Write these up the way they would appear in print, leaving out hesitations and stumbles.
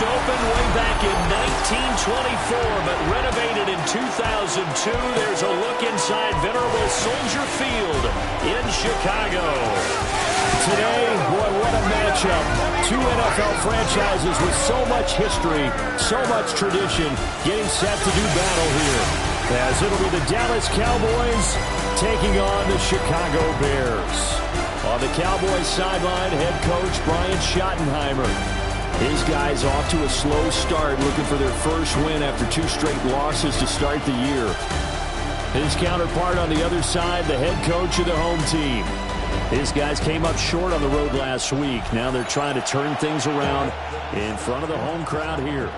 opened way back in 1924, but renovated in 2002. There's a look inside venerable Soldier Field in Chicago. Today, boy, what a matchup. Two NFL franchises with so much history, so much tradition, getting set to do battle here. As it'll be the Dallas Cowboys taking on the Chicago Bears. On the Cowboys sideline, head coach Brian Schottenheimer. His guys off to a slow start, looking for their first win after 2 straight losses to start the year. His counterpart on the other side, the head coach of the home team. His guys came up short on the road last week. Now they're trying to turn things around in front of the home crowd here.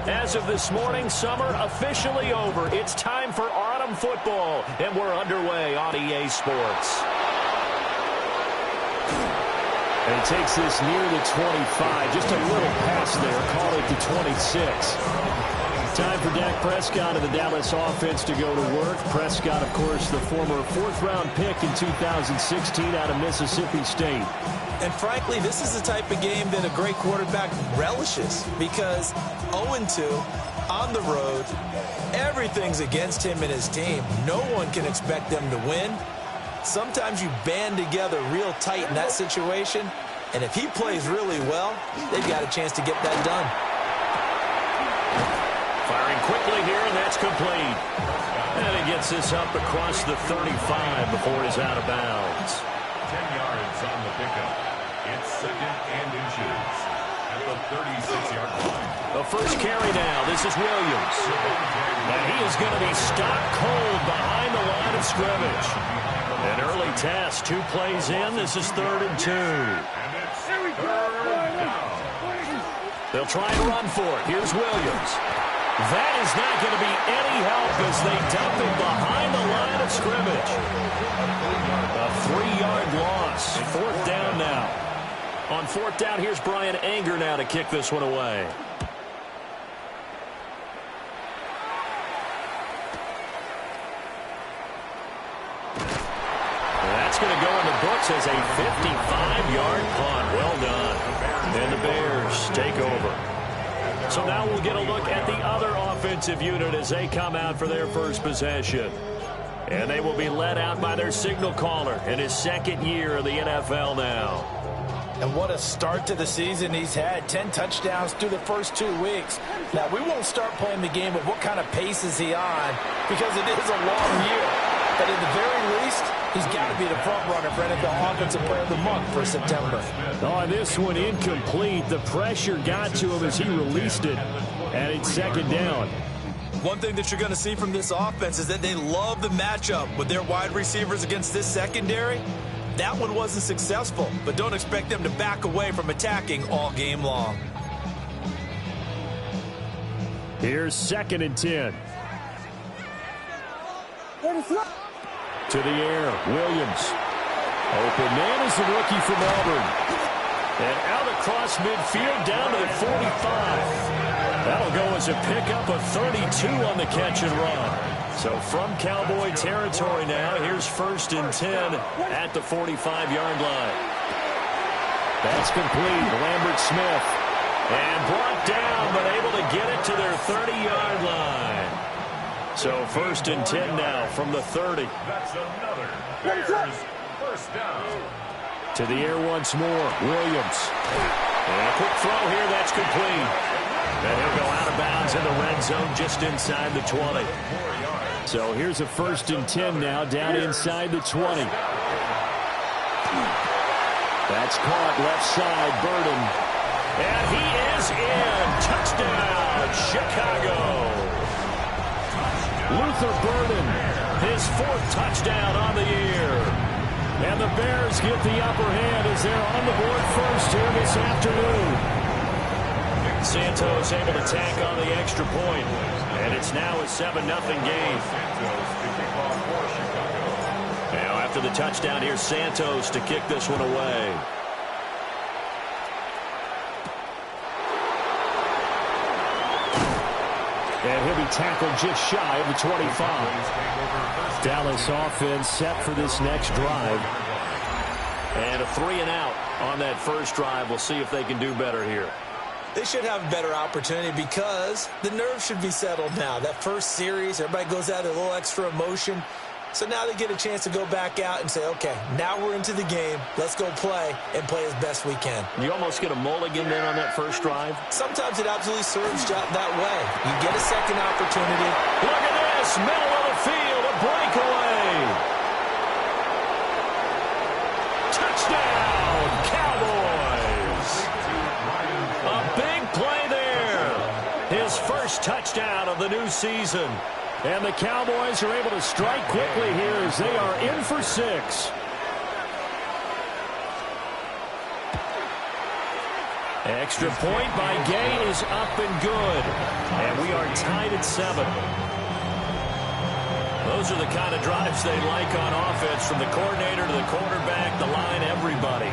As of this morning, summer officially over. It's time for autumn football, and we're underway on EA Sports. And he takes this near the 25. Just a little pass there. Call it the 26. Time for Dak Prescott of the Dallas offense to go to work. Prescott, of course, the former 4th-round pick in 2016 out of Mississippi State. And frankly, this is the type of game that a great quarterback relishes because 0-2 on the road, everything's against him and his team. No one can expect them to win. Sometimes you band together real tight in that situation, and if he plays really well, they've got a chance to get that done. Firing quickly here, and that's complete. And he gets this up across the 35 before he's out of bounds. 10 yards on the pickup. It's 2nd and inches at the 36-yard line. The first carry now. This is Williams. And he is going to be stopped cold behind the line of scrimmage. An early test. 2 plays in. This is 3rd and 2. They'll try and run for it. Here's Williams. That is not going to be any help as they dump him behind the line of scrimmage. A 3-yard loss. 4th down now. On 4th down, here's Brian Anger now to kick this one away. That's going to go in the books as a 55-yard punt. Well done. And the Bears take over. So now we'll get a look at the other offensive unit as they come out for their first possession. And they will be led out by their signal caller in his 2nd year in the NFL now. And what a start to the season he's had. 10 touchdowns through the first 2 weeks. Now, we won't start playing the game of what kind of pace is he on because it is a long year. But at the very least, he's got to be the front runner for NFL Offensive Player of the Month for September. Oh, this one incomplete. The pressure got to him as he released it. And it's 2nd down. One thing that you're going to see from this offense is that they love the matchup with their wide receivers against this secondary. That one wasn't successful, but don't expect them to back away from attacking all game long. Here's 2nd and 10. To the air, Williams. Open man is the rookie from Auburn. And out across midfield down to the 45. That'll go as a pickup of 32 on the catch and run. So from Cowboy territory now, here's 1st and 10 at the 45-yard line. That's complete. Lambert Smith. And brought down, but able to get it to their 30-yard line. So 1st and 10 now from the 30. That's another Bears first down. To the air once more, Williams. And a quick throw here, that's complete. And he'll go out of bounds in the red zone just inside the 20. So here's a 1st and 10 now down inside the 20. That's caught left side, Burden. And he is in. Touchdown, Chicago. Luther Burden, his 4th touchdown on the year. And the Bears get the upper hand as they're on the board first here this afternoon. Santos able to tack on the extra point. And it's now a 7-0 game. Now after the touchdown, here's Santos to kick this one away. And he'll be tackled just shy of the 25. Dallas offense set for this next drive. And a 3-and-out on that first drive. We'll see if they can do better here. They should have a better opportunity because the nerves should be settled now. That first series, everybody goes out with a little extra emotion. So now they get a chance to go back out and say, okay, now we're into the game. Let's go play and play as best we can. You almost get a mulligan then on that first drive? Sometimes it absolutely serves that way. You get a second opportunity. Look at this, middle of the field, a breakaway. Touchdown, Cowboys. A big play there. His first touchdown of the new season. And the Cowboys are able to strike quickly here as they are in for 6. Extra point by Gay is up and good. And we are tied at 7. Those are the kind of drives they like on offense, from the coordinator to the quarterback, the line, everybody.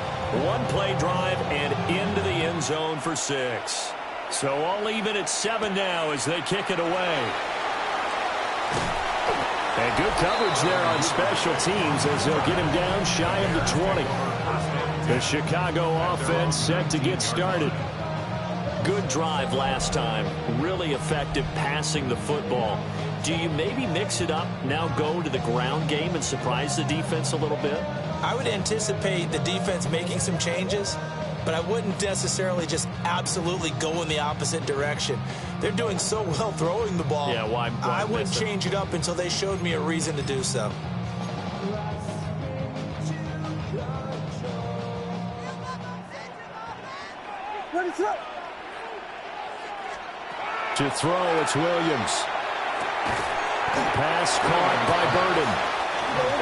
One-play drive and into the end zone for 6. So all even at 7 now as they kick it away. And good coverage there on special teams as they'll get him down shy of the 20. The Chicago offense set to get started. Good drive last time. Really effective passing the football. Do you maybe mix it up, now go to the ground game and surprise the defense a little bit? I would anticipate the defense making some changes, but I wouldn't necessarily just absolutely go in the opposite direction. They're doing so well throwing the ball. Yeah, why I wouldn't change it up until they showed me a reason to do so. To throw, it's Williams. Pass caught by Burden.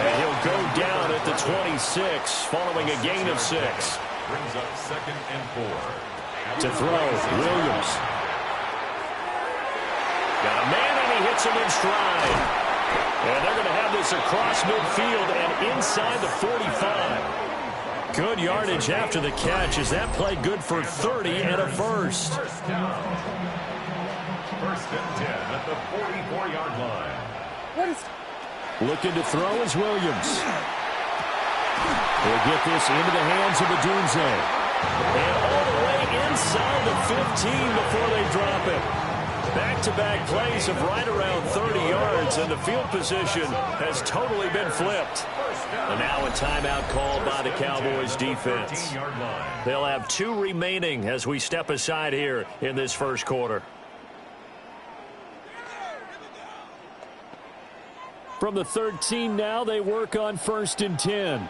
And he'll go down at the 26 following a gain of 6. Brings up 2nd and 4. To throw, Williams. Got a man and he hits him in stride. And they're going to have this across midfield and inside the 45. Good yardage after the catch as that play good for 30 and a first. First down. 1st and 10 at the 44-yard line. Looking to throw is Williams. He'll get this into the hands of Odunze. And all the way inside the 15 before they drop it. Back-to-back plays of right around 30 yards, and the field position has totally been flipped. And now a timeout called by the Cowboys defense. They'll have 2 remaining as we step aside here in this first quarter. From the 13 now, they work on 1st and 10.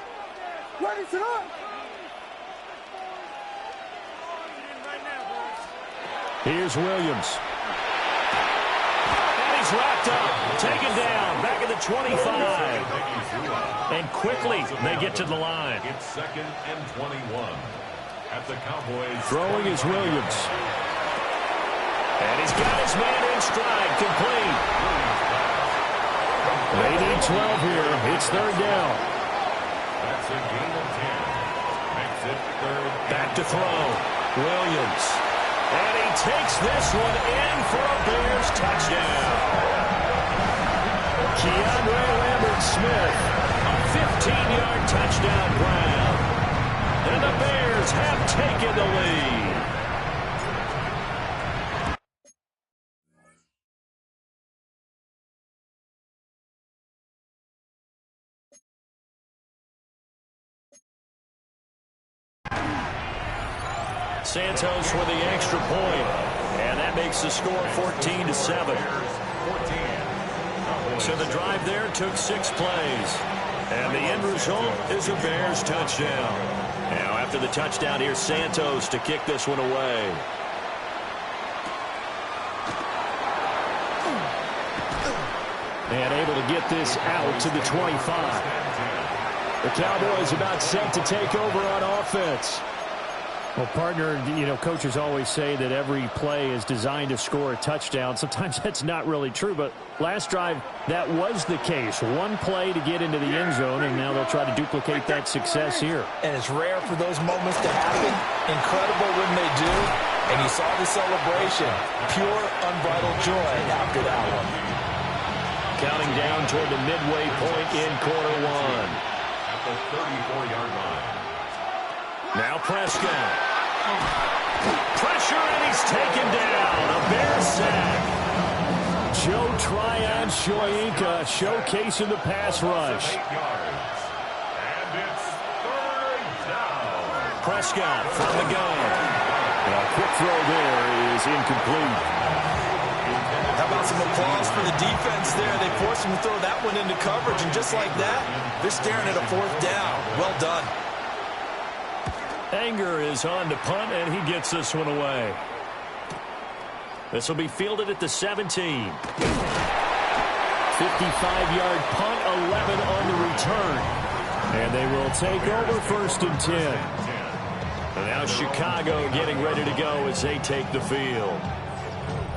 Here's Williams. And he's wrapped up, taken down, back at the 25. And quickly they get to the line. It's 2nd and 21 at the Cowboys. Throwing is Williams. And he's got his man in stride, complete. They need 12 here. It's 3rd down. That's a gain of 10. Makes it 3rd. Back to throw. Williams. And he takes this one in for a Bears touchdown. Keandre Lambert-Smith, a 15-yard touchdown grab. And the Bears have taken the lead. Santos with the extra point, and that makes the score 14-7. So the drive there took 6 plays, and the end result is a Bears touchdown. Now after the touchdown, here's Santos to kick this one away. And able to get this out to the 25. The Cowboys about set to take over on offense. Well, partner, you know, coaches always say that every play is designed to score a touchdown. Sometimes that's not really true, but last drive, that was the case. 1 play to get into the end zone, and now they'll try to duplicate that success here. And it's rare for those moments to happen. Incredible when they do. And you saw the celebration. Pure, unbridled joy after that one. Counting down toward the midway point in quarter one. At the 34-yard line. Now Prescott. Pressure, and he's taken down. A Bear sack. Ch33kclapp3r3000 showcasing the pass rush. 8 yards. And it's third down. Prescott from the gun. A quick throw there is incomplete. How about some applause for the defense there? They forced him to throw that one into coverage, and just like that, they're staring at a fourth down. Well done. Anger is on to punt, and he gets this one away. This will be fielded at the 17. 55-yard punt, 11 on the return. And they will take over 1st and 10. And now Chicago getting ready to go as they take the field.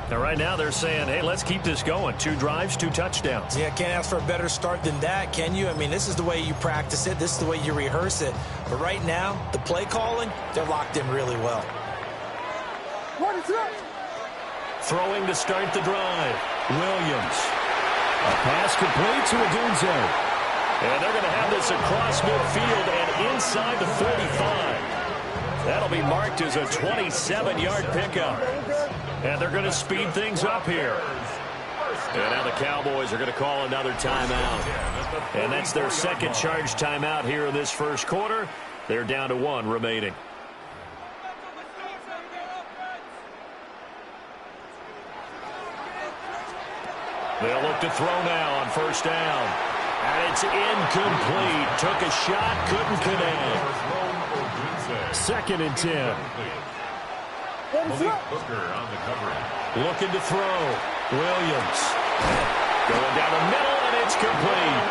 Now, right now, they're saying, hey, let's keep this going. 2 drives, 2 touchdowns. Yeah, can't ask for a better start than that, can you? I mean, this is the way you practice it. This is the way you rehearse it. But right now, the play calling, they're locked in really well. Throwing to start the drive. Williams. A pass complete to Odunze. And they're going to have this across midfield and inside the 45. That'll be marked as a 27-yard pickup. And they're going to speed things up here. And now the Cowboys are going to call another timeout. And that's their second charge timeout here in this first quarter. They're down to 1 remaining. They'll look to throw now on 1st down. And it's incomplete. Took a shot, couldn't connect. 2nd and 10. Looking to throw. Williams. Going down the middle, and it's complete.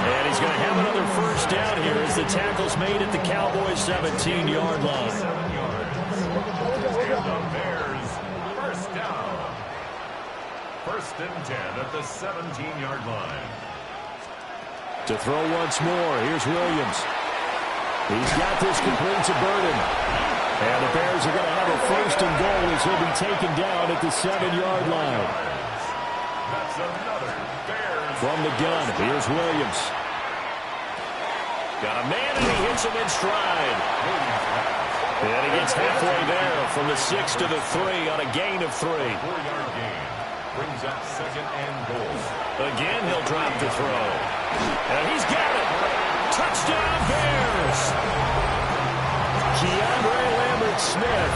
And he's going to have another 1st down here as the tackle's made at the Cowboys' 17-yard line. And the Bears, 1st down. 1st and 10 at the 17-yard line. To throw once more, here's Williams. He's got this complete to Burden. And the Bears are going to have a 1st and goal as he'll be taken down at the 7-yard line. That's another Bears. From the gun, here's Williams. Got a man, and he hits him in stride. And he gets halfway there from the 6 to the 3 on a gain of 3. 4-yard gain. Brings up 2nd and goal. Again, he'll drop the throw. And he's got it. Touchdown, Bears. Keandre Lambert-Smith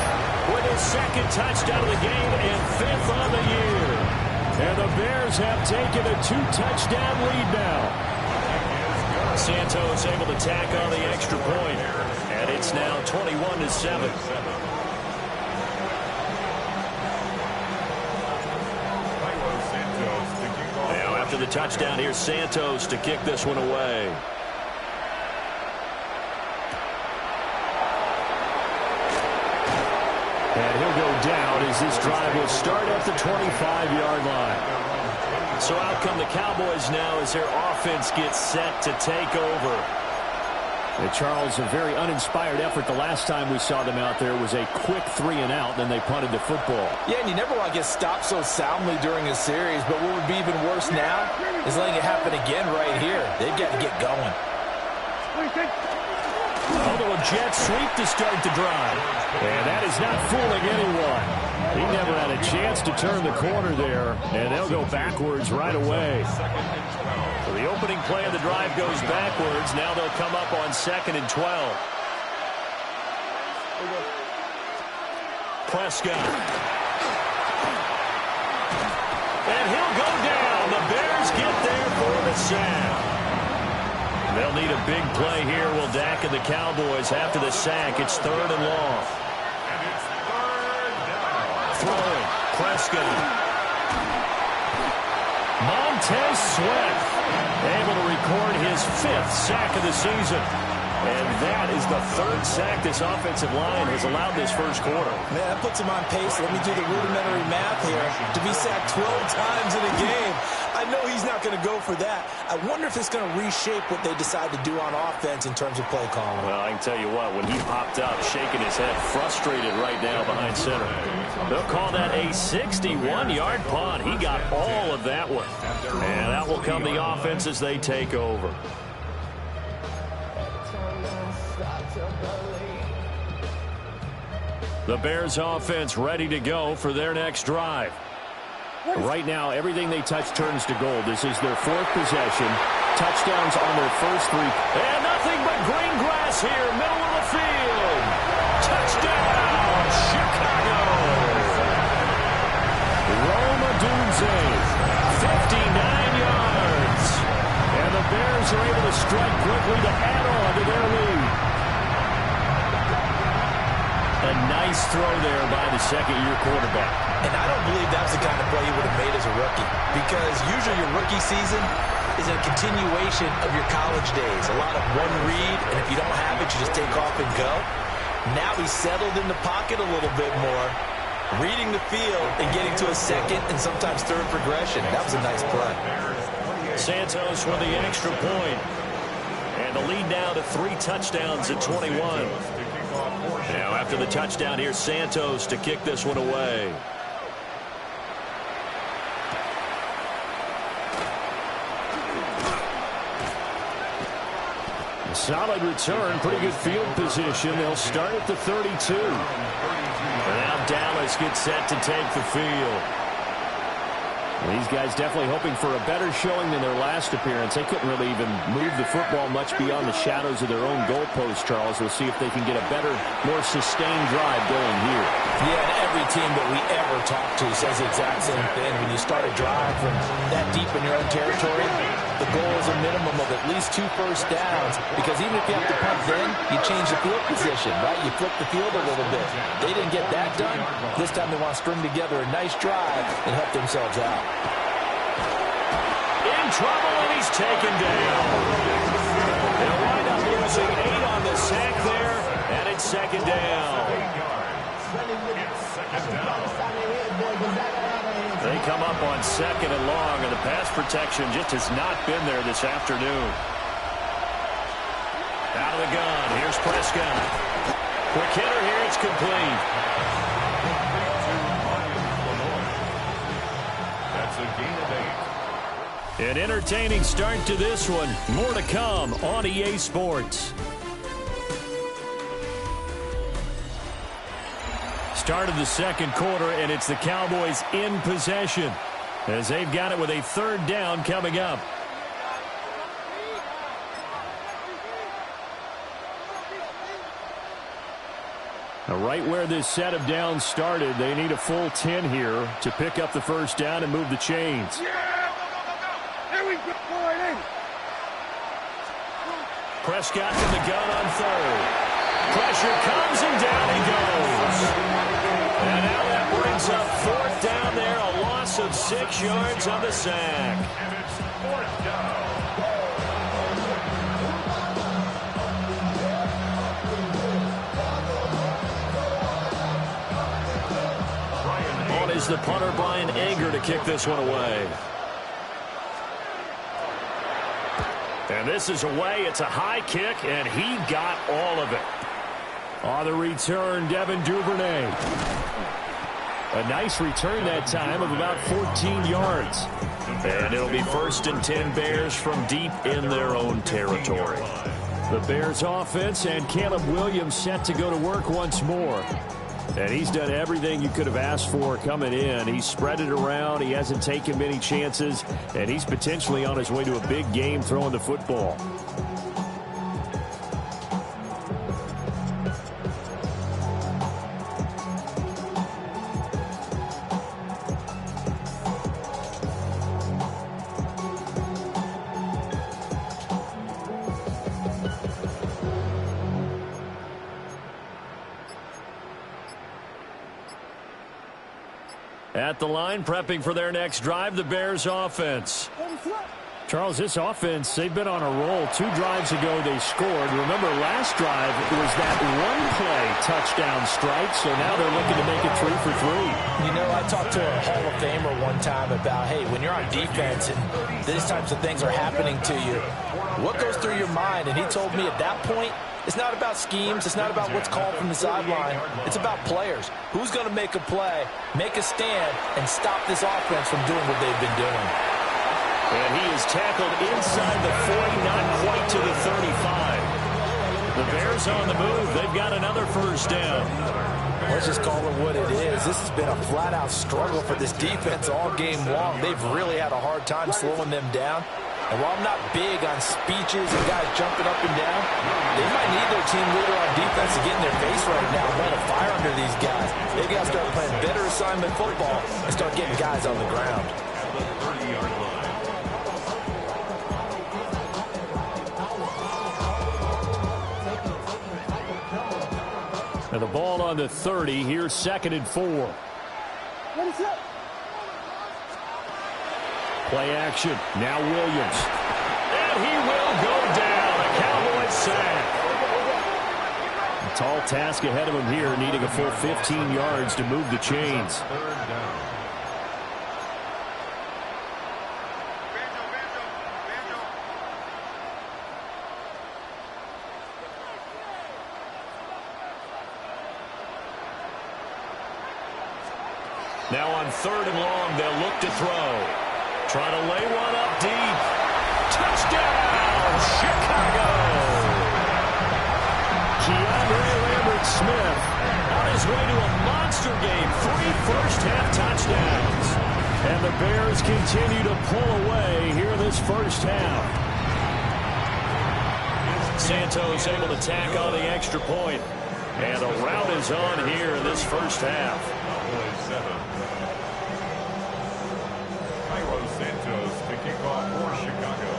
with his 2nd touchdown of the game and 5th on the year. And the Bears have taken a 2-touchdown lead now. Santos able to tack on the extra point. And it's now 21-7. Now after the touchdown, here's Santos to kick this one away. And he'll go down as this drive will start at the 25-yard line. So out come the Cowboys now as their offense gets set to take over. And Charles, a very uninspired effort. The last time we saw them out there was a quick 3-and-out, then they punted the football. Yeah, and you never want to get stopped so soundly during a series, but what would be even worse now is letting it happen again right here. They've got to get going. A little jet sweep to start the drive. And that is not fooling anyone. He never had a chance to turn the corner there, and they'll go backwards right away. So the opening play of the drive goes backwards. Now they'll come up on 2nd and 12. Prescott. And he'll go down. The Bears get there for the sack. They'll need a big play here. Will Dak and the Cowboys after the sack. It's 3rd and long. And it's 3rd down. Throwing. Prescott. Montez Sweat able to record his 5th sack of the season. And that is the 3rd sack this offensive line has allowed this first quarter. Man, that puts him on pace. Let me do the rudimentary math here. To be sacked 12 times in a game. I I know he's not going to go for that. I wonder if it's going to reshape what they decide to do on offense in terms of play calling. Well, I can tell you what, when he popped up, shaking his head, frustrated right now behind center. They'll call that a 61-yard punt. He got all of that one. And that will come the offense as they take over. The Bears offense ready to go for their next drive. Right now, everything they touch turns to gold. This is their fourth possession. Touchdowns on their first three. And nothing but green grass here, middle of the field. Touchdown, Chicago. Roma Dunze, 59 yards. And the Bears are able to strike quickly to add on to their lead. A nice throw there by the second-year quarterback. And I don't believe that's the kind of play he would have made as a rookie, because usually your rookie season is a continuation of your college days. A lot of one read, and if you don't have it, you just take off and go. Now he's settled in the pocket a little bit more, reading the field and getting to a second and sometimes third progression. That was a nice play. Santos with the extra point. And the lead now to 3 touchdowns at 21. Now after the touchdown, here's Santos to kick this one away. Solid return, pretty good field position. They'll start at the 32. And now Dallas gets set to take the field. These guys definitely hoping for a better showing than their last appearance. They couldn't really even move the football much beyond the shadows of their own goalpost, Charles. We'll see if they can get a better, more sustained drive going here. Yeah, and every team that we ever talk to says the exact same thing. When you start a drive from that deep in your own territory, the goal is a minimum of at least 2 first downs, because even if you have to punt then, you change the field position, right? You flip the field a little bit. They didn't get that done. This time they want to string together a nice drive and help themselves out. In trouble, and he's taken down. They'll wind up losing 8 on the sack there, and it's second down. They come up on second and long, and the pass protection just has not been there this afternoon. Out of the gun, here's Prescott. Quick hitter here, it's complete. That's a gain of 8. An entertaining start to this one. More to come on EA Sports. Start of the second quarter, and it's the Cowboys in possession as they've got it with a third down coming up. Now, right where this set of downs started, they need a full 10 here to pick up the first down and move the chains. Prescott from the gun on third. Pressure comes, and down he goes. And now that brings up fourth down there, a loss of 6 yards on the sack. And it's fourth down. On is the punter, Brian Anger, to kick this one away. And this is away. It's a high kick, and he got all of it. On the return, Devin Duvernay. A nice return that time of about 14 yards. And it'll be 1st and 10 Bears from deep in their own territory. The Bears offense and Caleb Williams set to go to work once more. And he's done everything you could have asked for coming in. He's spread it around. He hasn't taken many chances. And he's potentially on his way to a big game throwing the football. At the line, prepping for their next drive, the Bears offense. Charles, this offense, they've been on a roll. 2 drives ago, they scored. Remember, last drive was that one-play touchdown strike, so now they're looking to make it 3 for 3. You know, I talked to a Hall of Famer one time about, hey, when you're on defense and these types of things are happening to you, what goes through your mind? And he told me at that point, it's not about schemes. It's not about what's called from the sideline. It's about players. Who's going to make a play, make a stand, and stop this offense from doing what they've been doing? And he is tackled inside the 40, not quite to the 35. The Bears on the move. They've got another first down. Let's just call it what it is. This has been a flat-out struggle for this defense all game long. They've really had a hard time slowing them down. And while I'm not big on speeches and guys jumping up and down, they might need their team leader on defense to get in their face right now and light a fire under these guys. They've got to start playing better assignment football and start getting guys on the ground. At the 30-yard line. And the ball on the 30. Here's 2nd and 4. What is up? Play action. Now Williams. And he will go down. A Cowboys sack. A tall task ahead of him here, needing a full 15 yards to move the chains. 3rd down. Now on 3rd and long, they'll look to throw. Trying to lay one up deep. Touchdown, Chicago! Lambert-Smith on his way to a monster game. 3 first-half touchdowns. And the Bears continue to pull away here in this first half. Santos able to tack on the extra point. And a rout is on here in this first half. Santos to kick off for Chicago.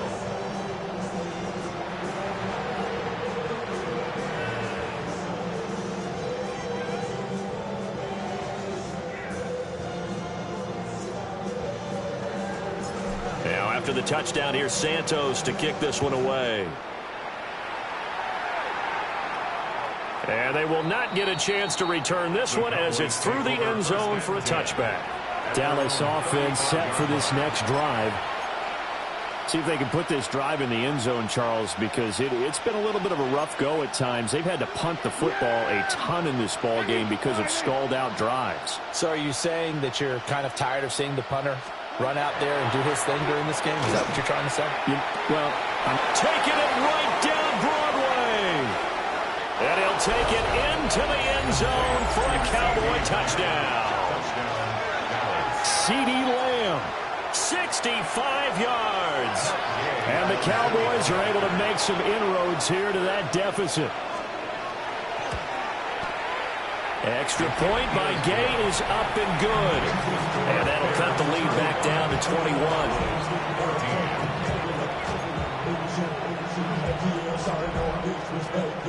Now after the touchdown, here's Santos to kick this one away. And they will not get a chance to return this one as it's through the end zone for a touchback. Dallas offense set for this next drive. See if they can put this drive in the end zone, Charles, because it's been a little bit of a rough go at times. They've had to punt the football a ton in this ball game because of stalled-out drives. So are you saying that you're kind of tired of seeing the punter run out there and do his thing during this game? Is that what you're trying to say? Well, I'm taking it right down Broadway. And he'll take it into the end zone for a Cowboy touchdown. CeeDee Lamb. 65 yards. And the Cowboys are able to make some inroads here to that deficit. Extra point by Gay is up and good. And that'll cut the lead back down to 21.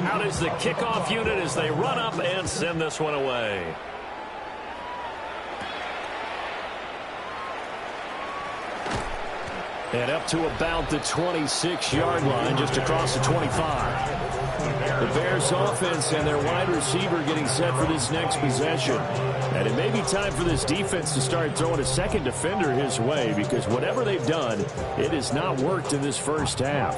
Out is the kickoff unit as they run up and send this one away. And up to about the 26-yard line, just across the 25. The Bears offense and their wide receiver getting set for this next possession. And it may be time for this defense to start throwing a second defender his way, because whatever they've done, it has not worked in this first half.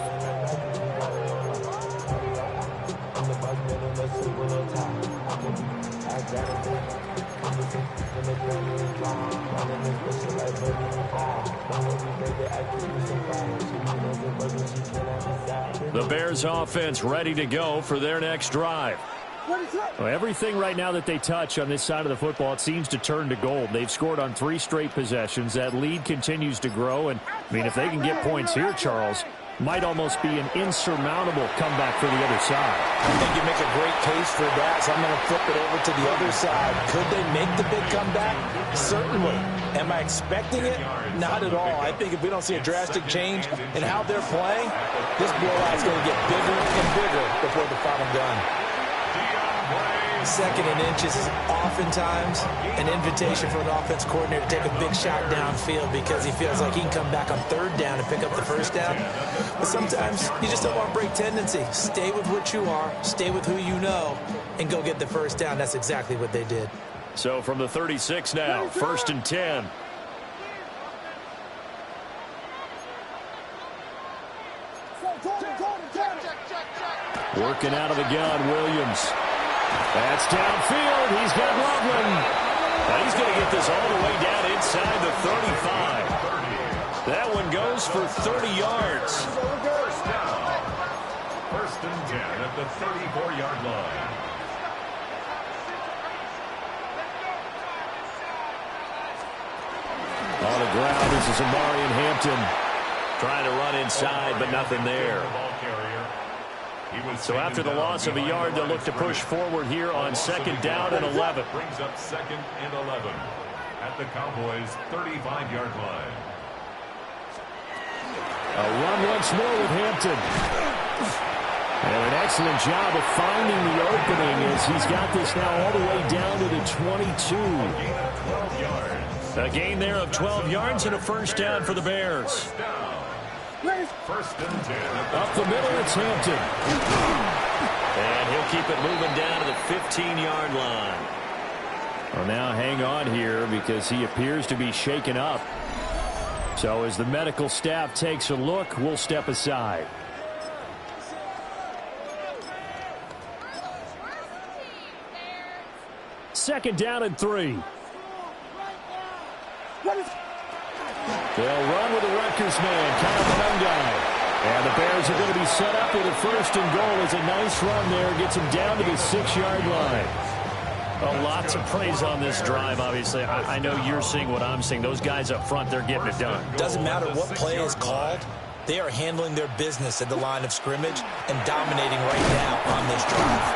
The Bears offense ready to go for their next drive. Well, everything right now that they touch on this side of the football, it seems to turn to gold. They've scored on 3 straight possessions. That lead continues to grow. And, I mean, if they can get points here, Charles, might almost be an insurmountable comeback for the other side. I think you make a great case for that, so I'm going to flip it over to the other side. Could they make the big comeback? Certainly. Am I expecting it? Not at all. I think if we don't see a drastic change in how they're playing, this blowout is going to get bigger and bigger before the final gun. Second and inches is oftentimes an invitation for an offense coordinator to take a big shot downfield because he feels like he can come back on third down and pick up the first down. But sometimes you just don't want to break tendency. Stay with what you are, stay with who you know, and go get the first down. That's exactly what they did. So from the 36 now, 1st and 10. Working out of the gun, Williams. That's downfield. He's got Loveland. Now he's going to get this all the way down inside the 35. That one goes for 30 yards. First down. 1st and 10 at the 34-yard line. On the ground, this is Amarian Hampton. Trying to run inside, but nothing there. So after the loss of a yard, they'll look to push forward here on 2nd down and 11. Brings up 2nd and 11 at the Cowboys' 35-yard line. A run once more with Hampton. And an excellent job of finding the opening as he's got this now all the way down to the 22. A gain there of 12 yards and a first down for the Bears. 1st and 10. Up the middle, it's Hampton. And he'll keep it moving down to the 15-yard line. Well, now hang on here because he appears to be shaken up. So as the medical staff takes a look, we'll step aside. Second down and 3. They'll run with the Rutgers man, Kyle Monungai. And the Bears are going to be set up with a 1st and goal. It's a nice run there. Gets them down to the 6-yard line. Well, lots of praise on this drive, obviously. I know you're seeing what I'm seeing. Those guys up front, they're getting it done. Doesn't matter what play is called. They are handling their business at the line of scrimmage and dominating right now on this drive.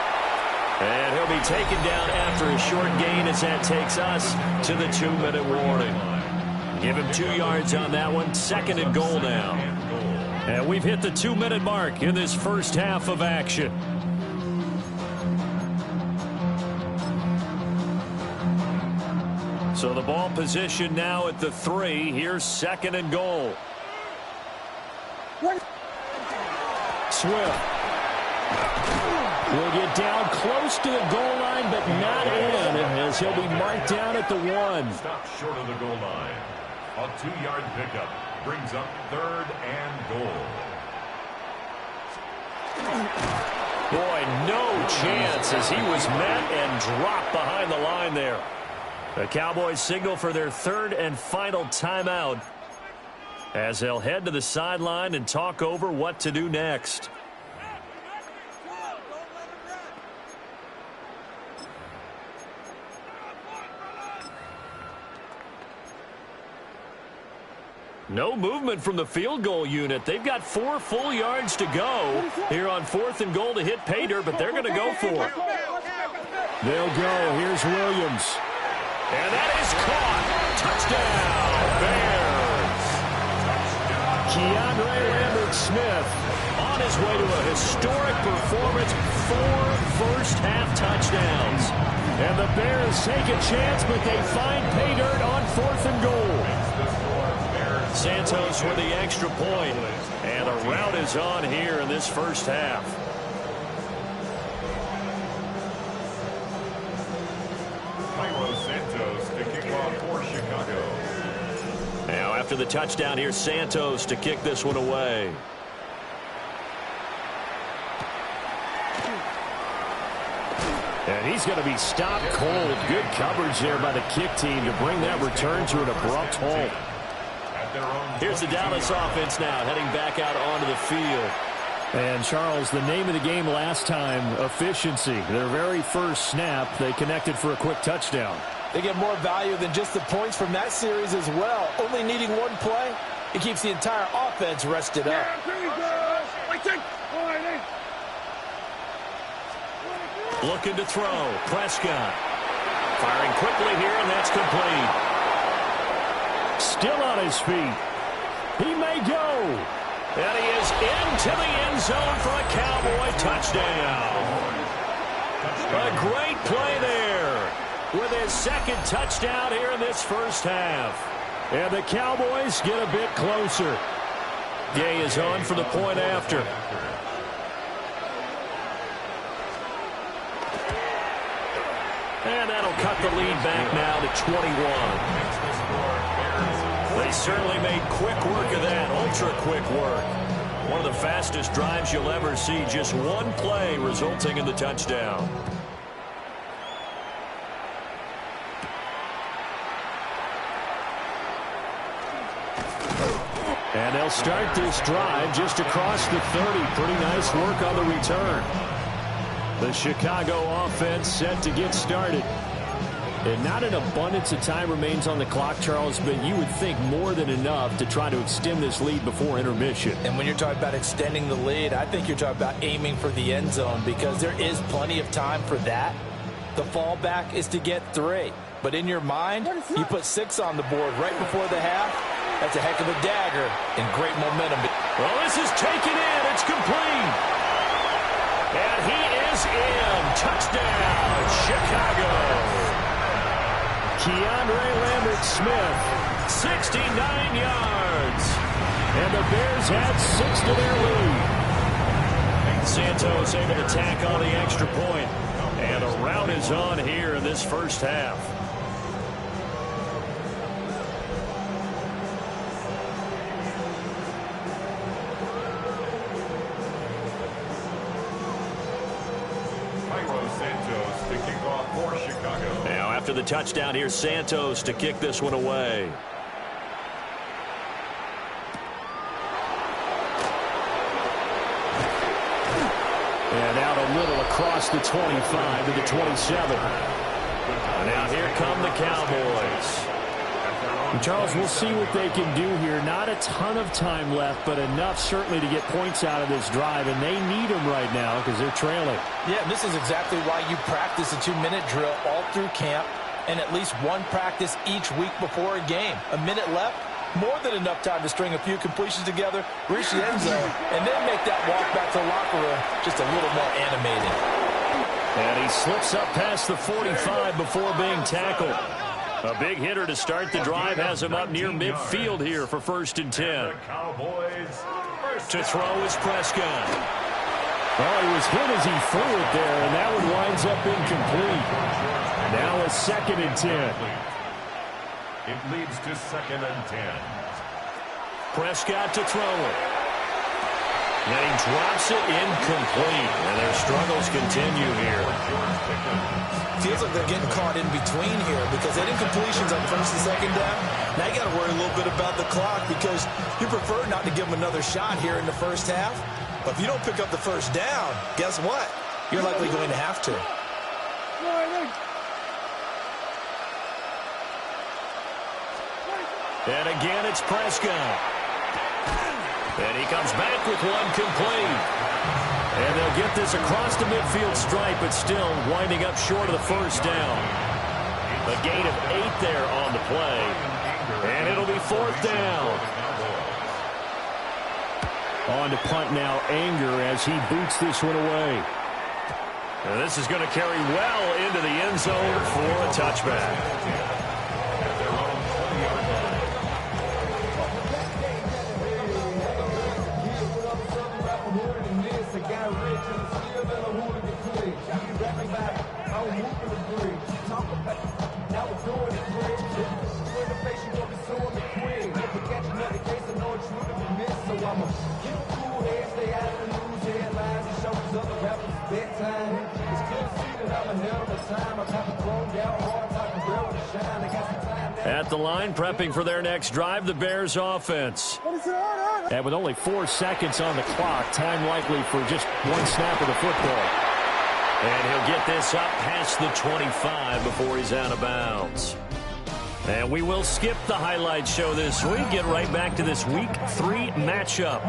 And he'll be taken down after a short gain as that takes us to the 2-minute warning. Give him 2 yards on that one. 2nd and goal now. And we've hit the 2-minute mark in this first half of action. So the ball position now at the 3. Here's 2nd and goal. Swift will get down close to the goal line, but not in, as he'll be marked down at the 1. Stop short of the goal line. A 2-yard pickup brings up 3rd and goal. Boy, no chance as he was met and dropped behind the line there. The Cowboys signal for their 3rd and final timeout as they'll head to the sideline and talk over what to do next. No movement from the field goal unit. They've got 4 full yards to go here on 4th and goal to hit pay dirt, but they're going to go for it. They'll go. Here's Williams. And that is caught. Touchdown, Bears. Keandre Lambert-Smith on his way to a historic performance. 4 first-half touchdowns. And the Bears take a chance, but they find pay dirt on 4th and goal. Santos with the extra point. And the rout is on here in this first half. Santos to kick off for Chicago. Now after the touchdown, here's Santos to kick this one away. And he's going to be stopped cold. Good coverage there by the kick team to bring that return to an abrupt halt. Here's the Dallas offense now heading back out onto the field. And, Charles, the name of the game last time, efficiency. Their very first snap, they connected for a quick touchdown. They get more value than just the points from that series as well. Only needing one play, it keeps the entire offense rested up. Looking to throw. Prescott. Firing quickly here, and that's complete. Still on his feet. He may go. And he is into the end zone for a Cowboy touchdown. A great play there with his second touchdown here in this first half. And the Cowboys get a bit closer. Gay is on for the point after. And that'll cut the lead back now to 21. They certainly made quick work of that, ultra-quick work. One of the fastest drives you'll ever see, just one play resulting in the touchdown. And they'll start this drive just across the 30. Pretty nice work on the return. The Chicago offense set to get started. And not an abundance of time remains on the clock, Charles, but you would think more than enough to try to extend this lead before intermission. And when you're talking about extending the lead, I think you're talking about aiming for the end zone because there is plenty of time for that. The fallback is to get 3. But in your mind, you put 6 on the board right before the half. That's a heck of a dagger and great momentum. Well, this is taken in. It's complete. And he is in. Touchdown, Chicago. Keandre Lambert-Smith, 69 yards. and the Bears add 6 to their lead. Santos able to tack on the extra point, and a rout is on here in this first half. Santos to kick off for Chicago. Now after the touchdown, here's Santos to kick this one away. And out a little across the 25 to the 27. Now here come the Cowboys. And Charles, we'll see what they can do here. Not a ton of time left, but enough certainly to get points out of this drive, and they need them right now because they're trailing. Yeah, this is exactly why you practice a 2-minute drill all through camp and at least one practice each week before a game. A minute left, more than enough time to string a few completions together, reach the end zone, and then make that walk back to the locker room just a little more animated. And he slips up past the 45 before being tackled. A big hitter to start the drive has him up near midfield here for 1st and 10. To throw is Prescott. Oh, he was hit as he threw it there, and that one winds up incomplete. Now a 2nd and 10. It leads to 2nd and 10. Prescott to throw it. And he drops it incomplete. And their struggles continue here. Feels like they're getting caught in between here because they didn't completions on 1st and 2nd down. Now you got to worry a little bit about the clock because you prefer not to give them another shot here in the first half. But if you don't pick up the 1st down, guess what? You're likely going to have to. And again, it's Prescott. And he comes back with one complete. And they'll get this across the midfield stripe, but still winding up short of the 1st down. A gain of 8 there on the play. And it'll be 4th down. On to punt now, Anger, as he boots this one away. And this is going to carry well into the end zone for a touchback. At the line, prepping for their next drive, the Bears offense. And with only 4 seconds on the clock, time likely for just one snap of the football. And he'll get this up past the 25 before he's out of bounds. And we will skip the highlight show this week. Get right back to this Week 3 matchup.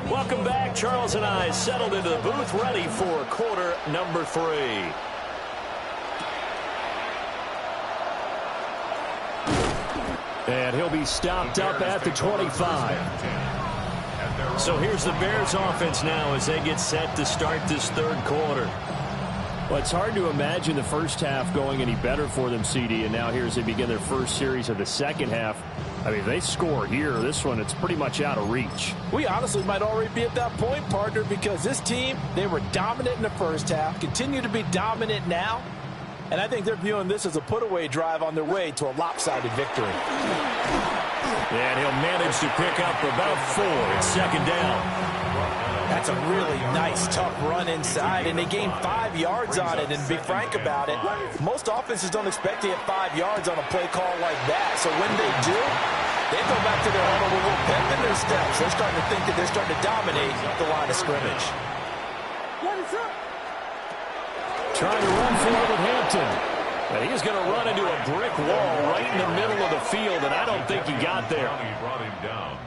Welcome back. Charles and I settled into the booth, ready for quarter number 3. And he'll be stopped up at the 25. So here's the Bears offense now as they get set to start this third quarter. Well, it's hard to imagine the first half going any better for them, CD, and now here as they begin their first series of the second half. I mean, if they score here, this one, it's pretty much out of reach. We honestly might already be at that point, partner, because this team, they were dominant in the first half, continue to be dominant now, and I think they're viewing this as a put-away drive on their way to a lopsided victory. And he'll manage to pick up about 4 at second down. That's a really nice, tough run inside, and they gained 5 yards on it. And to be frank about it, most offenses don't expect to get 5 yards on a play call like that. So when they do, they go back to their huddle with a little pep in their steps. They're starting to think that they're starting to dominate the line of scrimmage. Trying to run for it with Hampton. And he's going to run into a brick wall right in the middle of the field, and I don't think he got there. He brought him down.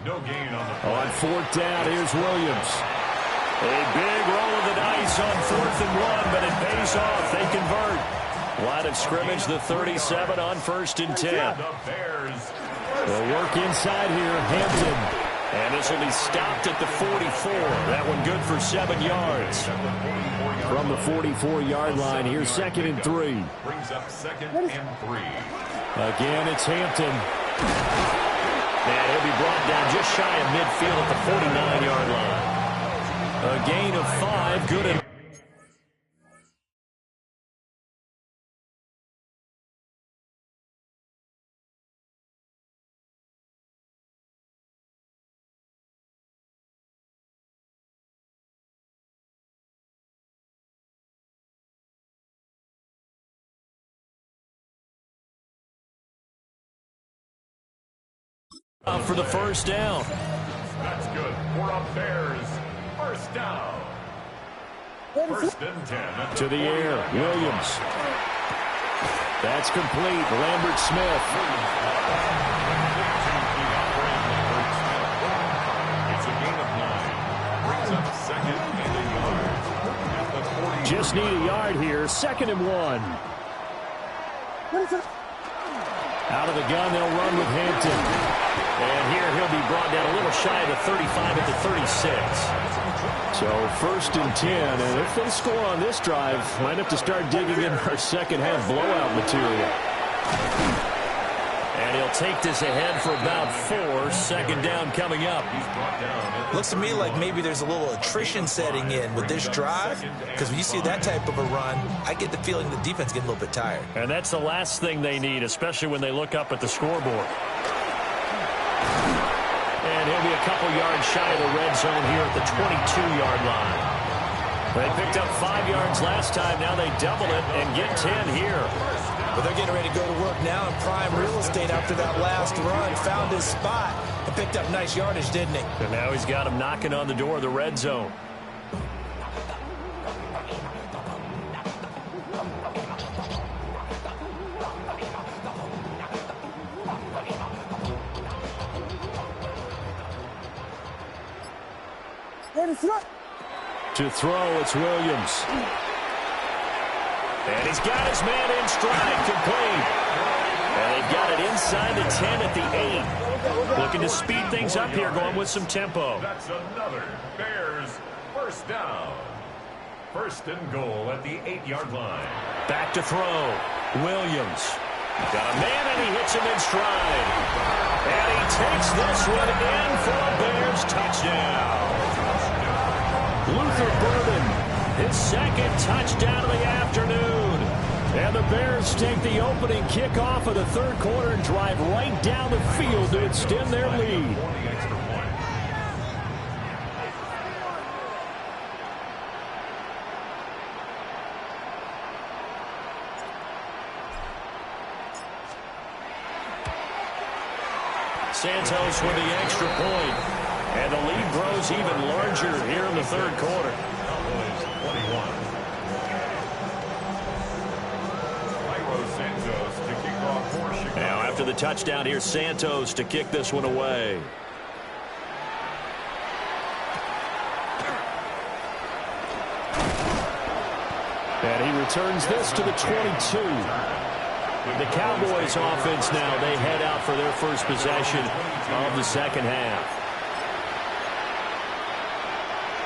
No gain on the play. On fourth down, here's Williams. A big roll of the dice on 4th and 1, but it pays off. They convert. Line of scrimmage, the 37 on 1st and 10. The Bears. They'll work inside here, Hampton. And this will be stopped at the 44. That one good for 7 yards. From the 44-yard line, here's 2nd and 3. Brings up 2nd and 3. Again, it's Hampton. And he'll be brought down just shy of midfield at the 49-yard line. A gain of 5, good and for the first down. That's good for a Bears first down. 1st and 10. To the air, Williams. That's complete. Lambert Smith. It's a gain of 9. Brings up 2nd and a yard. At the 40. Just need a yard here. 2nd and 1. Out of the gun, they'll run with Hampton. And here he'll be brought down a little shy of the 35 at the 36. So 1st and 10, and if they score on this drive, might have to start digging in our second half blowout material. And he'll take this ahead for about 4. 2nd down coming up. Looks to me like maybe there's a little attrition setting in with this drive, because when you see that type of a run, I get the feeling the defense getting a little bit tired. And that's the last thing they need, especially when they look up at the scoreboard. And he'll be a couple yards shy of the red zone here at the 22-yard line. They picked up 5 yards last time. Now they double it and get 10 here. But they're getting ready to go to work now in prime real estate after that last run. Found his spot and picked up nice yardage, didn't he? And now he's got him knocking on the door of the red zone. To throw, it's Williams. And he's got his man in stride, complete. And they've got it inside the 10 at the 8. Looking to speed things up here, going with some tempo. That's another Bears first down. 1st and goal at the 8-yard line. Back to throw. Williams. Got a man, and he hits him in stride. And he takes this one in for a Bears touchdown. Luther Burden, his 2nd touchdown of the afternoon. And the Bears take the opening kickoff of the third quarter and drive right down the field to extend their lead. Santos with the extra point. And the lead grows even larger here in the third quarter. Now after the touchdown, here's Santos to kick this one away. And he returns this to the 22. The Cowboys offense now, they head out for their first possession of the second half.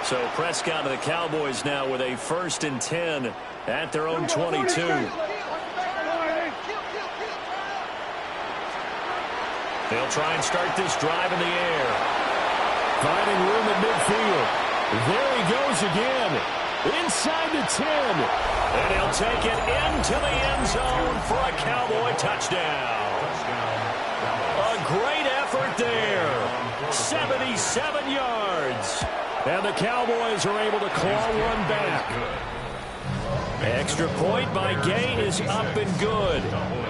So Prescott and the Cowboys now with a 1st and 10 at their own 22. They'll try and start this drive in the air. Finding room at midfield. There he goes again. Inside the 10. And he'll take it into the end zone for a Cowboy touchdown. A great effort there. 77 yards. And the Cowboys are able to claw one back. Extra point by Gay is up and good.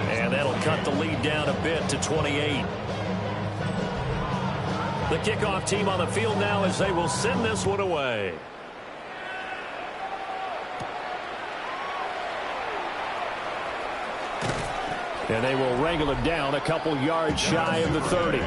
And that'll cut the lead down a bit to 28. The kickoff team on the field now as they will send this one away. And they will wrangle him down a couple yards shy of the 30.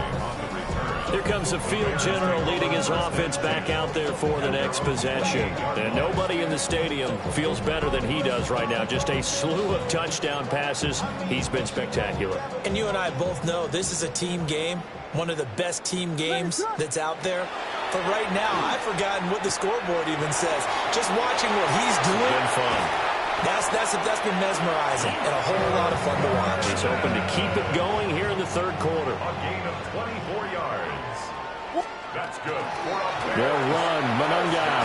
Here comes the field general leading his offense back out there for the next possession. And nobody in the stadium feels better than he does right now. Just a slew of touchdown passes. He's been spectacular. And you and I both know this is a team game, one of the best team games that's out there. But right now, I've forgotten what the scoreboard even says. Just watching what he's doing. It's been fun. That's been mesmerizing and a whole lot of fun to watch. He's hoping to keep it going here in the 3rd quarter. A gain of 24 yards. That's good. They'll run Monungai.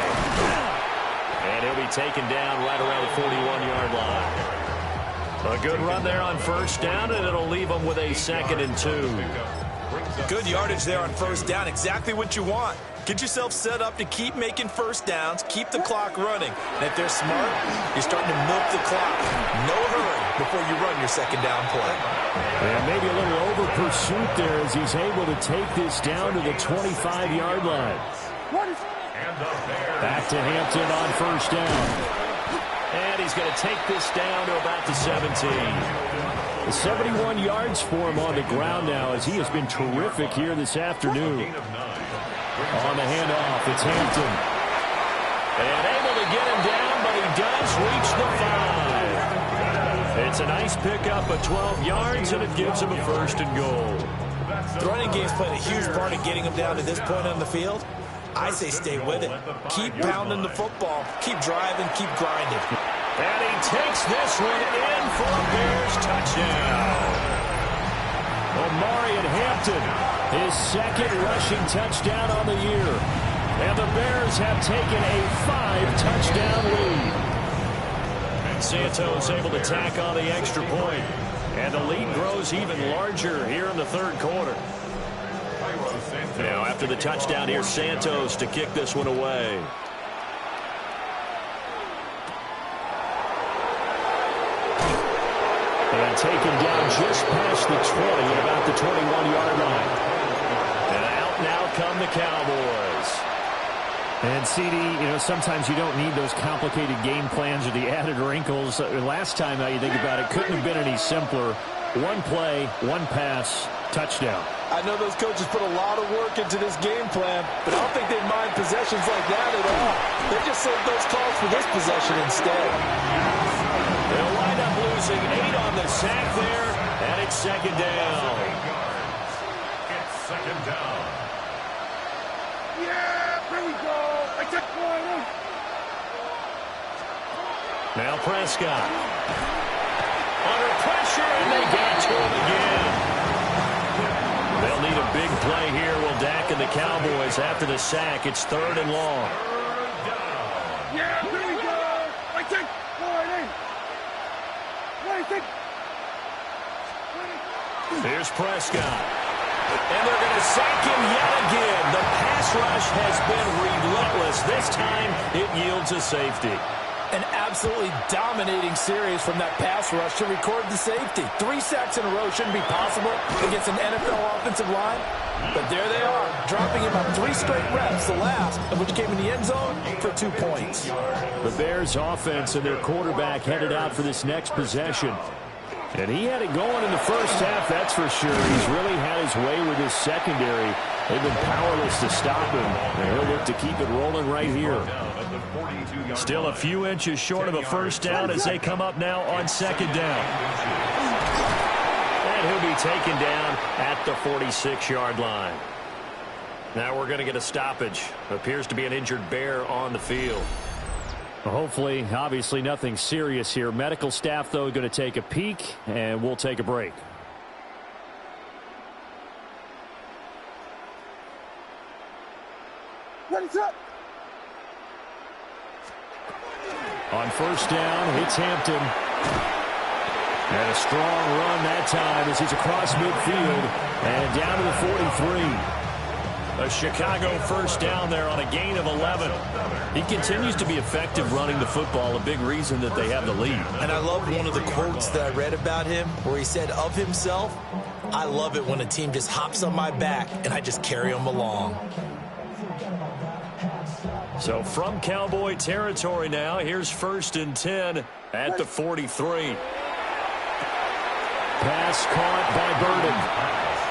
And he'll be taken down right around the 41-yard line. A good run there on 1st down, and it'll leave them with a 2nd and 2. Good yardage there on 1st down. Exactly what you want. Get yourself set up to keep making 1st downs, keep the clock running. And if they're smart, you're starting to milk the clock. No hurry before you run your 2nd down play. And maybe a little over pursuit there as he's able to take this down to the 25-yard line. Back to Hampton on 1st down. And he's going to take this down to about the 17. 71 yards for him on the ground now as he has been terrific here this afternoon. On the handoff, it's Hampton. And able to get him down, but he does reach the 5. It's a nice pickup of 12 yards, and it gives him a 1st and goal. The running game's played a huge part in getting him down to this point on the field. I say stay with it. Keep pounding the football. Keep driving. Keep grinding. And he takes this one in for a Bears touchdown. Omari and Hampton, his 2nd rushing touchdown on the year. And the Bears have taken a 5-touchdown lead. Santos able to tack on the extra point. And the lead grows even larger here in the 3rd quarter. Now, after the touchdown, here's Santos to kick this one away. And taken down just past the 20 at about the 21-yard line. And out come the Cowboys. And CD, you know, sometimes you don't need those complicated game plans or the added wrinkles. Last time, now you think about it, couldn't have been any simpler. One play, one pass, touchdown. I know those coaches put a lot of work into this game plan, but I don't think they mind possessions like that at all. They just save those calls for this possession instead. They'll wind up losing 8 on the sack there, and it's 2nd down. It's 2nd down. Yeah, here we go. I took one. Now Prescott. Under pressure, and they got to him again. They'll need a big play here. Will Dak and the Cowboys after the sack. It's 3rd and long. Yeah, here we go. I took one. Here's Prescott. And they're going to sack him yet again. The pass rush has been relentless. This time, it yields a safety. An absolutely dominating series from that pass rush to record the safety. 3 sacks in a row shouldn't be possible against an NFL offensive line. But there they are, dropping him on 3 straight reps, the last of which came in the end zone for 2 points. The Bears offense and their quarterback headed out for this next possession. And he had it going in the 1st half, that's for sure. He's really had his way with his secondary. They've been powerless to stop him. And he'll look to keep it rolling right here. Still a few inches short of a 1st down as they come up now on 2nd down. And he'll be taken down at the 46-yard line. Now we're going to get a stoppage. Appears to be an injured Bear on the field. Hopefully, obviously nothing serious here. Medical staff, though, going to take a peek, and we'll take a break. Ready, up. On first down, it's Hampton. And a strong run that time as he's across midfield and down to the 43. A Chicago first down there on a gain of 11. He continues to be effective running the football, a big reason that they have the lead. And I love one of the quotes that I read about him where he said of himself, "I love it when a team just hops on my back and I just carry them along." So from Cowboy territory now, here's 1st and 10 at the 43. Pass caught by Burden.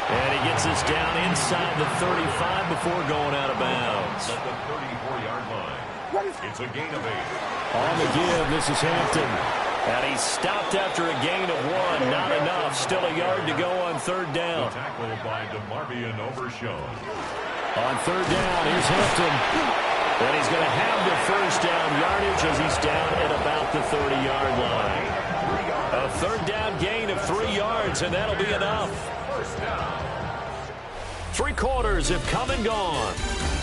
And he gets us down inside the 35 before going out of bounds. At the 34-yard line. It's a gain of 8. On the give, this is Hampton. And he stopped after a gain of 1. Not enough. Still a yard to go on 3rd down. Tackled by DeMarvion Overshown. On 3rd down, here's Hampton. And he's going to have the first down yardage as he's down at about the 30-yard line. A 3rd down gain of 3 yards, and that'll be enough. 3 quarters have come and gone.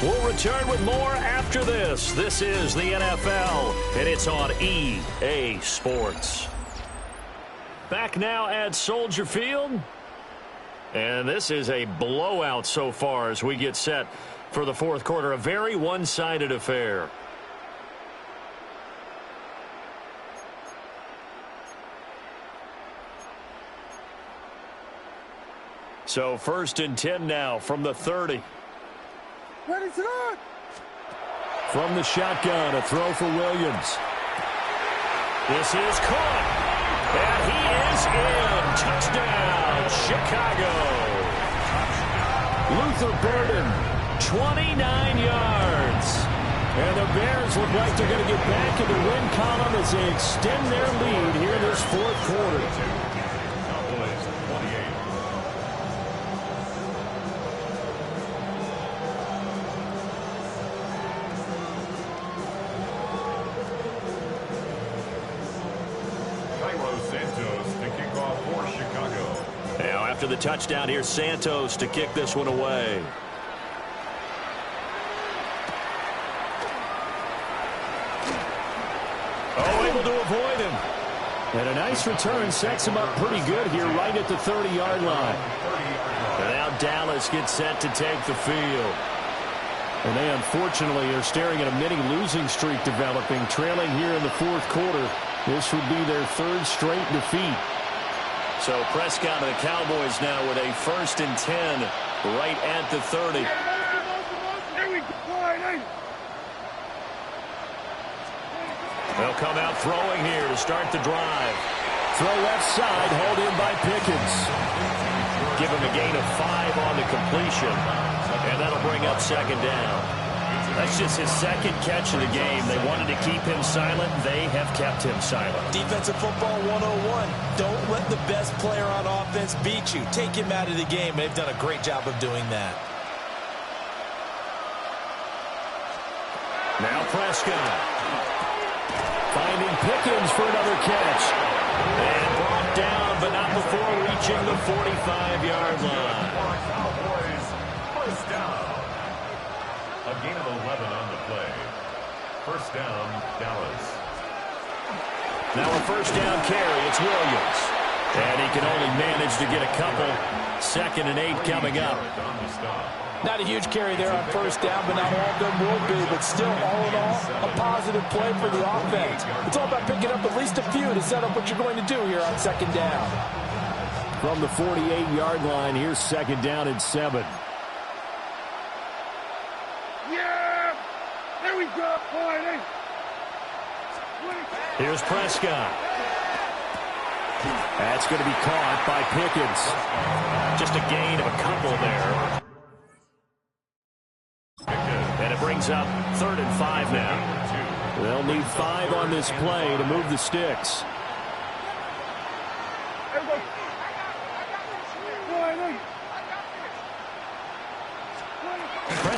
We'll return with more after this. This is the NFL, and it's on EA Sports. Back now at Soldier Field. And this is a blowout so far as we get set for the 4th quarter. A very one-sided affair. So 1st and 10 now from the 30. Ready, set. From the shotgun, a throw for Williams. This is caught. And he is in. Touchdown, Chicago. Luther Burden, 29 yards. and the Bears look like they're going to get back in the win column as they extend their lead here in this 4th quarter. After the touchdown, here's Santos to kick this one away. Oh, able to avoid him. And a nice return sets him up pretty good here right at the 30-yard line. And now Dallas gets set to take the field. And they unfortunately are staring at a mini losing streak developing, trailing here in the 4th quarter. This would be their 3rd straight defeat. So Prescott and the Cowboys now with a 1st and 10 right at the 30. They'll come out throwing here to start the drive. Throw left side, hauled in by Pickens. Give him a gain of 5 on the completion, and that'll bring up 2nd down. That's just his 2nd catch of the game. They wanted to keep him silent. They have kept him silent. Defensive football 101. Don't let the best player on offense beat you. Take him out of the game. They've done a great job of doing that. Now Prescott. Finding Pickens for another catch. And brought down, but not before reaching the 45-yard line. First down. A gain of 11 on the play. 1st down, Dallas. Now a 1st down carry. It's Williams. And he can only manage to get a couple. 2nd and 8 coming up. Not a huge carry there on 1st down, but not all of them will be. But still, all in all, a positive play for the offense. It's all about picking up at least a few to set up what you're going to do here on 2nd down. From the 48-yard line, here's 2nd down and 7. Yeah! There we go! Here's Prescott. That's going to be caught by Pickens. Just a gain of a couple there. And it brings up 3rd and 5 now. They'll need 5 on this play to move the sticks.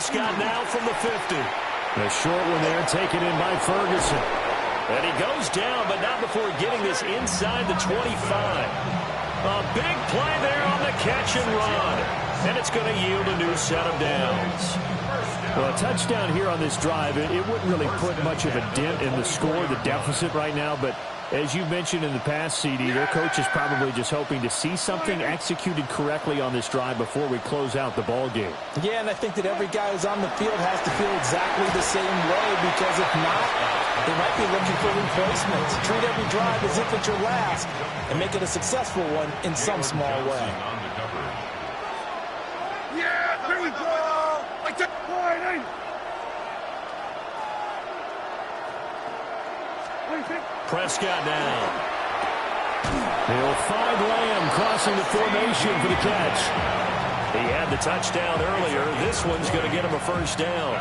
Prescott now from the 50. The short one there taken in by Ferguson. And he goes down, but not before getting this inside the 25. A big play there on the catch and run. And it's going to yield a new set of downs. Well, a touchdown here on this drive, it wouldn't really put much of a dent in the score, the deficit right now. But as you mentioned in the past, CD, their coach is probably just hoping to see something executed correctly on this drive before we close out the ball game. Yeah, and I think that every guy who's on the field has to feel exactly the same way, because if not, they might be looking for replacements. Treat every drive as if it's your last and make it a successful one in some small way. Yeah, there we go. I took point. Prescott now. He'll find Lamb crossing the formation for the catch. He had the touchdown earlier. This one's going to get him a first down.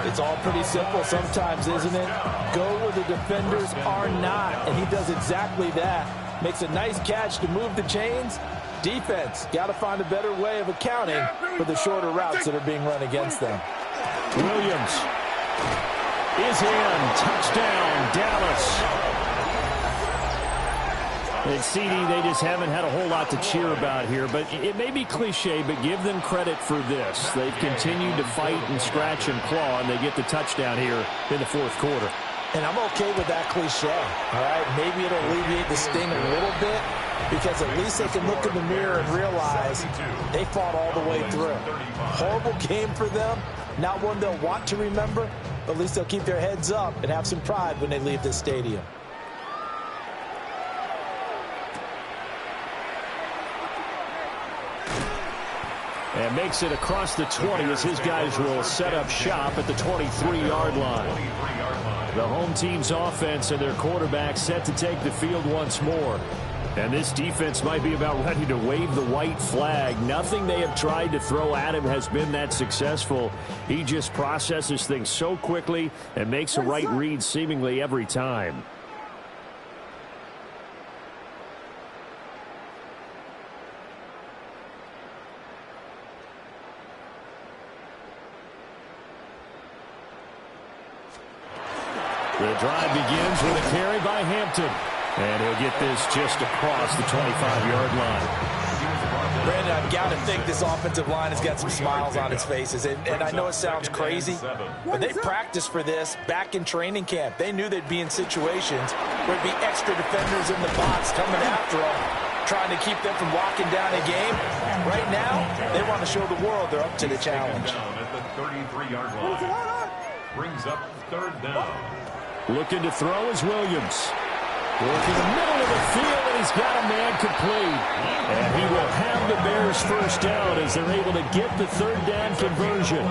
It's all pretty simple sometimes, isn't it? Go where the defenders are not, and he does exactly that. Makes a nice catch to move the chains. Defense, got to find a better way of accounting for the shorter routes that are being run against them. Williams is in. Touchdown, Dallas. And CD, they just haven't had a whole lot to cheer about here, but it may be cliche, but give them credit for this. They've continued to fight and scratch and claw, and they get the touchdown here in the fourth quarter. And I'm okay with that cliche, all right? Maybe it'll alleviate the sting a little bit, because at least they can look in the mirror and realize they fought all the way through. Horrible game for them, not one they'll want to remember, but at least they'll keep their heads up and have some pride when they leave this stadium. And makes it across the 20 as his guys will set up shop at the 23-yard line. The home team's offense and their quarterback set to take the field once more. And this defense might be about ready to wave the white flag. Nothing they have tried to throw at him has been that successful. He just processes things so quickly and makes a right read seemingly every time. The drive begins with a carry by Hampton. And he'll get this just across the 25-yard line. Brandon, I've got to think this offensive line has got some smiles on its faces. And I know it sounds crazy, but they practiced for this back in training camp. They knew they'd be in situations where there'd be extra defenders in the box coming after them, trying to keep them from locking down a game. Right now, they want to show the world they're up to the challenge. At the 33-yard line. Brings up third down. Looking to throw is Williams. Working the middle of the field, and he's got a man complete. And he will have the Bears first down as they're able to get the third down conversion.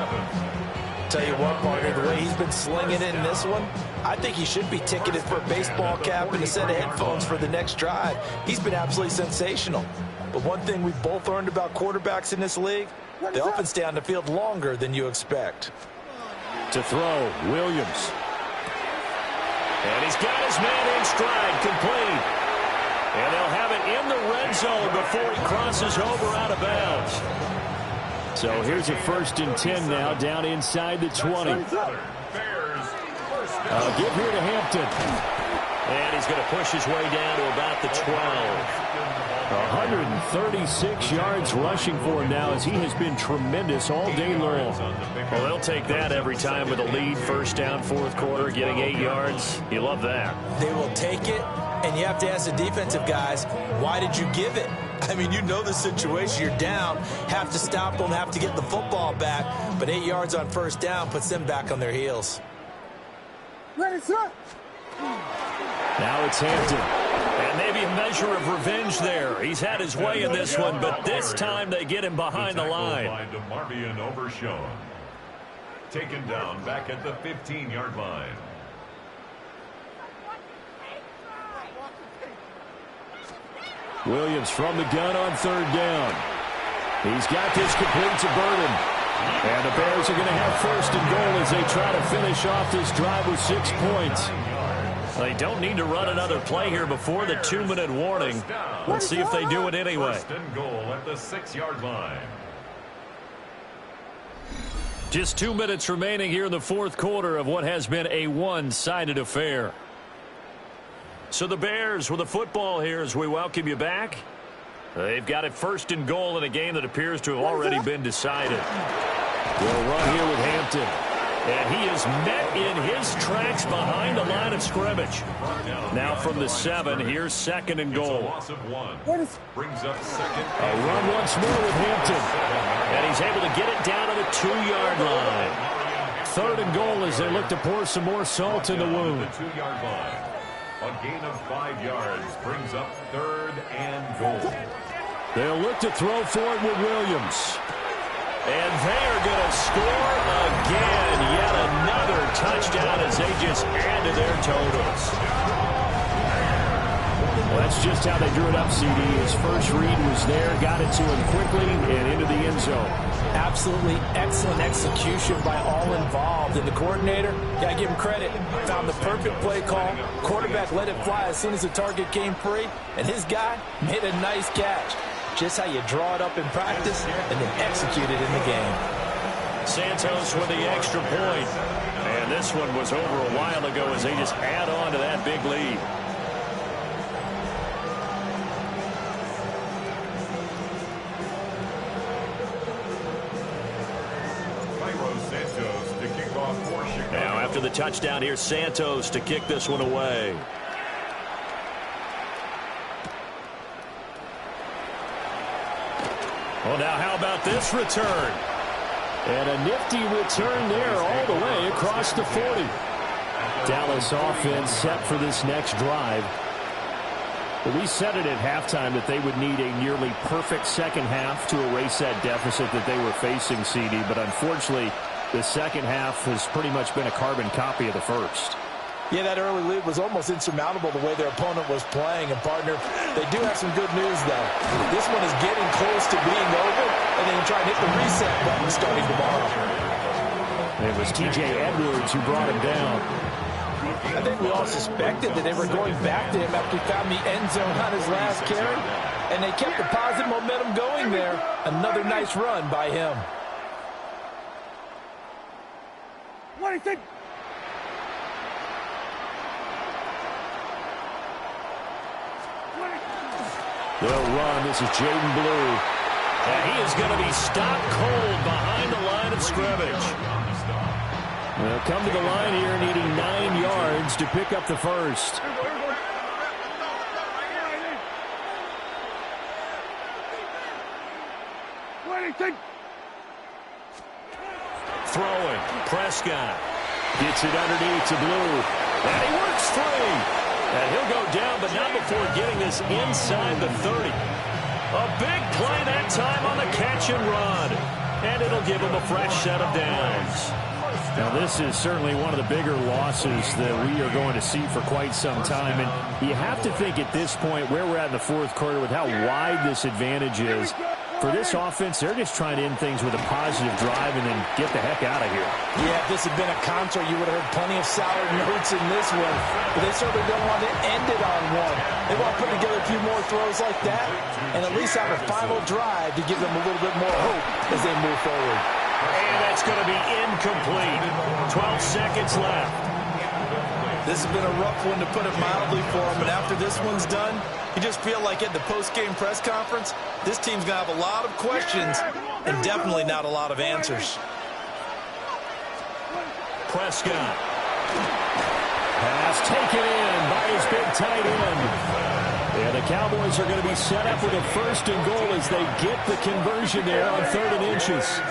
Tell you what, partner, the way he's been slinging it in this one, I think he should be ticketed for a baseball cap and a set of headphones for the next drive. He's been absolutely sensational. But one thing we've both learned about quarterbacks in this league, they often stay on the field longer than you expect. To throw, Williams. And he's got his man in stride, complete. And they'll have it in the red zone before he crosses over out of bounds. So here's a 1st and 10 now, down inside the 20. Give here to Hampton. And he's going to push his way down to about the 12. 136 yards rushing for him now, as he has been tremendous all day long. Well, they'll take that every time with a lead. First down, fourth quarter, getting 8 yards. You love that. They will take it, and you have to ask the defensive guys, why did you give it? I mean, you know the situation. You're down, have to stop them, have to get the football back. But 8 yards on first down puts them back on their heels. Ready, sir. Now it's Hampton. And maybe a measure of revenge there. He's had his way in this one, but this time they get him behind the line. DeMarvion overshown. Taken down back at the 15-yard line. Williams from the gun on third down. He's got this complete to Burton. And the Bears are going to have 1st and goal as they try to finish off this drive with 6 points. They don't need to run another play here before the 2-minute warning. Let's see if they do it anyway. 1st and goal at the 6-yard line. Just 2 minutes remaining here in the fourth quarter of what has been a one-sided affair. So the Bears with the football here as we welcome you back. They've got it first and goal in a game that appears to have already been decided. They'll run here with Hampton. And he is met in his tracks behind the line of scrimmage. Now from the 7, here's second and goal. Brings up second. A run once more with Hampton. And he's able to get it down to the 2-yard line. Third and goal as they look to pour some more salt in the wound. The 2-yard line. A gain of 5 yards brings up third and goal. They'll look to throw for it with Williams. And they are going to score again. Yet another touchdown as they just add to their totals. Well, that's just how they drew it up, CD. His first read was there, got it to him quickly, and into the end zone. Absolutely excellent execution by all involved. And the coordinator, got to give him credit, found the perfect play call. Quarterback let it fly as soon as the target came free, and his guy made a nice catch. Just how you draw it up in practice and then execute it in the game. Santos with the extra point. And this one was over a while ago as they just add on to that big lead. Now after the touchdown, here's Santos to kick this one away. Well, now how about this return? And a nifty return there all the way across the 40. Dallas offense set for this next drive. Well, we said it at halftime that they would need a nearly perfect second half to erase that deficit that they were facing, CD. But unfortunately, the second half has pretty much been a carbon copy of the first. Yeah, that early lead was almost insurmountable the way their opponent was playing. And, partner, they do have some good news, though. This one is getting close to being over, and they can try and hit the reset button starting tomorrow. It was T.J. Edwards who brought him down. I think we all suspected that they were going back to him after he found the end zone on his last carry, and they kept the positive momentum going there. Another nice run by him. What do you think? They'll run. This is Jaden Blue. And he is going to be stopped cold behind the line of scrimmage. They'll come to the line here needing 9 yards to pick up the first. What do you think? Throwing. Prescott gets it underneath to Blue. And he works free. And he'll go down, but not before getting this inside the 30. A big play that time on the catch and run. And it'll give him a fresh set of downs. Now, this is certainly one of the bigger losses that we are going to see for quite some time. And you have to think at this point where we're at in the fourth quarter with how wide this advantage is. For this offense, they're just trying to end things with a positive drive and then get the heck out of here. Yeah, if this had been a concert, you would have heard plenty of sour notes in this one. But they certainly don't want to end it on one. They want to put together a few more throws like that and at least have a final drive to give them a little bit more hope as they move forward. And that's going to be incomplete. 12 seconds left. This has been a rough one, to put it mildly, for him. And after this one's done, you just feel like at the post-game press conference, this team's going to have a lot of questions and definitely not a lot of answers. Prescott. Pass taken in by his big tight end. And the Cowboys are going to be set up with a first and goal as they get the conversion there on 3rd and inches.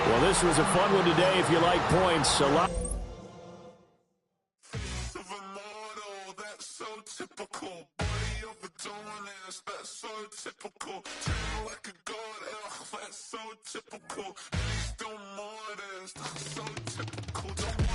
Well, this was a fun one today if you like points. A lot. Typical, body of Adonis, that's so typical. Turn like a god, that's so typical. Please don't more this, that's so typical. Don't